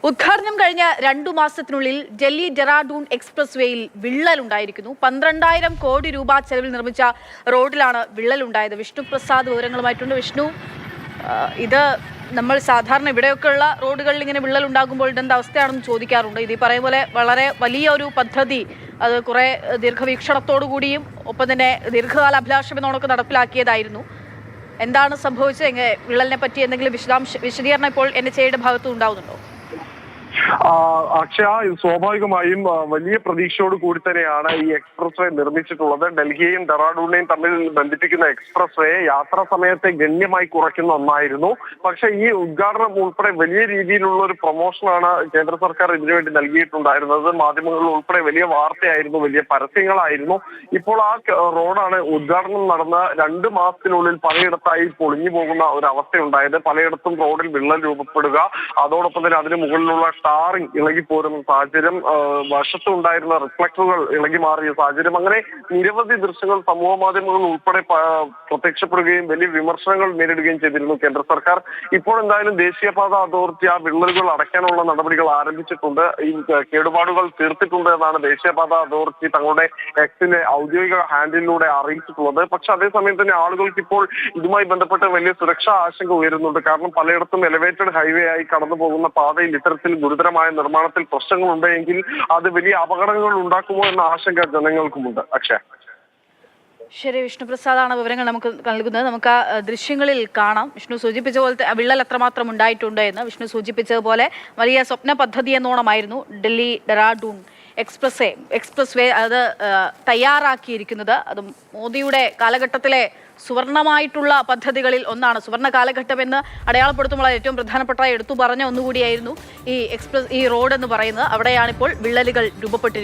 ഉദ്ഘാടനം കഴിഞ്ഞ 2 മാസത്തിനുള്ളിൽ ഡൽഹി ഡെറാഡൂൺ എക്സ്പ്രസ് വേയിൽ വിള്ളലുണ്ടായിരിക്കുന്നു. 12,000 കോടി രൂപ ചെലവിൽ നിർമ്മിച്ച റോഡിലാണ് വിള്ളലുണ്ടായത്. വിഷ്ണു പ്രസാദ് വിവരങ്ങളുമായിട്ടുണ്ട്. വിഷ്ണു, ഇത് നമ്മൾ സാധാരണ ഇവിടെയൊക്കെയുള്ള റോഡുകളിൽ ഇങ്ങനെ വിള്ളൽ ഉണ്ടാകുമ്പോൾ ഇതെന്ത് അവസ്ഥയാണെന്ന് ചോദിക്കാറുണ്ട്. ഇത് ഈ പറയും പോലെ വളരെ വലിയ ഒരു പദ്ധതി, അത് കുറെ ദീർഘവീക്ഷണത്തോടു കൂടിയും ഒപ്പം തന്നെ ദീർഘകാല അഭിലാഷം എന്നോടൊക്കെ നടപ്പിലാക്കിയതായിരുന്നു. എന്താണ് സംഭവിച്ചത്? വിള്ളലിനെ പറ്റി എന്തെങ്കിലും വിശദീകരണം ഇപ്പോൾ NHAയുടെ ഭാഗത്തും ഉണ്ടാവുന്നുണ്ടോ? അക്ഷയ, സ്വാഭാവികമായും വലിയ പ്രതീക്ഷയോട് കൂടി തന്നെയാണ് ഈ എക്സ്പ്രസ് വേ നിർമ്മിച്ചിട്ടുള്ളത്. ഡൽഹിയെയും ഡെറാഡൂണിനെയും തമ്മിൽ ബന്ധിപ്പിക്കുന്ന എക്സ്പ്രസ് വേ യാത്രാ സമയത്തെ ഗണ്യമായി കുറയ്ക്കുന്ന ഒന്നായിരുന്നു. പക്ഷെ ഈ ഉദ്ഘാടനം ഉൾപ്പെടെ വലിയ രീതിയിലുള്ള ഒരു പ്രൊമോഷനാണ് കേന്ദ്ര സർക്കാർ ഇതിനുവേണ്ടി നൽകിയിട്ടുണ്ടായിരുന്നത്. മാധ്യമങ്ങളിൽ ഉൾപ്പെടെ വലിയ വാർത്തയായിരുന്നു, വലിയ പരസ്യങ്ങളായിരുന്നു. ഇപ്പോൾ ആ റോഡാണ് ഉദ്ഘാടനം നടന്ന 2 മാസത്തിനുള്ളിൽ പലയിടത്തായി പൊളിഞ്ഞു പോകുന്ന ഒരു അവസ്ഥയുണ്ടായത്. പലയിടത്തും റോഡിൽ വിള്ളൽ രൂപപ്പെടുക, അതോടൊപ്പം തന്നെ അതിന് മുകളിലുള്ള ടാറിങ് ഇളകിപ്പോരുന്ന സാഹചര്യം, വശത്തുണ്ടായിരുന്ന റിഫ്ലക്ടറുകൾ ഇളകി മാറിയ സാഹചര്യം, അങ്ങനെ നിരവധി ദൃശ്യങ്ങൾ സമൂഹ മാധ്യമങ്ങൾ ഉൾപ്പെടെ പ്രത്യക്ഷപ്പെടുകയും വലിയ വിമർശനങ്ങൾ നേരിടുകയും ചെയ്തിരുന്നു കേന്ദ്ര സർക്കാർ. ഇപ്പോൾ എന്തായാലും ദേശീയപാത അതോറിറ്റി ആ വിള്ളലുകൾ അടയ്ക്കാനുള്ള നടപടികൾ ആരംഭിച്ചിട്ടുണ്ട്. ഈ കേടുപാടുകൾ തീർത്തിട്ടുണ്ട് എന്നാണ് ദേശീയപാത അതോറിറ്റി തങ്ങളുടെ എക്സിലെ ഔദ്യോഗിക ഹാൻഡിലൂടെ അറിയിച്ചിട്ടുള്ളത്. പക്ഷെ അതേസമയം തന്നെ ആളുകൾക്ക് ഇപ്പോൾ ഇതുമായി ബന്ധപ്പെട്ട് വലിയ സുരക്ഷാ ആശങ്ക ഉയരുന്നുണ്ട്. കാരണം പലയിടത്തും എലിവേറ്റഡ് ഹൈവേ ആയി കടന്നു പോകുന്ന പാതയിൽ ഇത്തരത്തിൽ ഗുരുതരമായ നിർമ്മാണത്തിൽ പ്രശ്നങ്ങളുണ്ടെങ്കിൽ അത് വലിയ അപകടങ്ങൾ ഉണ്ടാക്കുമോ എന്ന ആശങ്ക ജനങ്ങൾക്കുമുണ്ട്. അക്ഷയ. ശരി, വിഷ്ണുപ്രസാദാണ് വിവരങ്ങൾ നമുക്ക് നൽകുന്നത്. നമുക്ക് ആ ദൃശ്യങ്ങളിൽ കാണാം. വിഷ്ണു സൂചിപ്പിച്ച പോലത്തെ വിള്ളൽ എത്രമാത്രം ഉണ്ടായിട്ടുണ്ട് എന്ന്. വിഷ്ണു സൂചിപ്പിച്ചതുപോലെ വലിയ സ്വപ്ന പദ്ധതി എന്നോണമായിരുന്നു ഡൽഹി ഡെറാഡൂൺ എക്സ്പ്രസ് വേ അത് തയ്യാറാക്കിയിരിക്കുന്നത്. അത് മോദിയുടെ കാലഘട്ടത്തിലെ സുവർണമായിട്ടുള്ള പദ്ധതികളിൽ ഒന്നാണ്. സുവർണ കാലഘട്ടം എന്ന് അടയാളപ്പെടുത്തുമ്പോൾ ഏറ്റവും പ്രധാനപ്പെട്ട എടുത്തു പറഞ്ഞ ഒന്നുകൂടിയായിരുന്നു ഈ റോഡ് എന്ന് പറയുന്നത്. അവിടെയാണിപ്പോൾ വിള്ളലുകൾ രൂപപ്പെട്ടിരിക്കുന്നത്.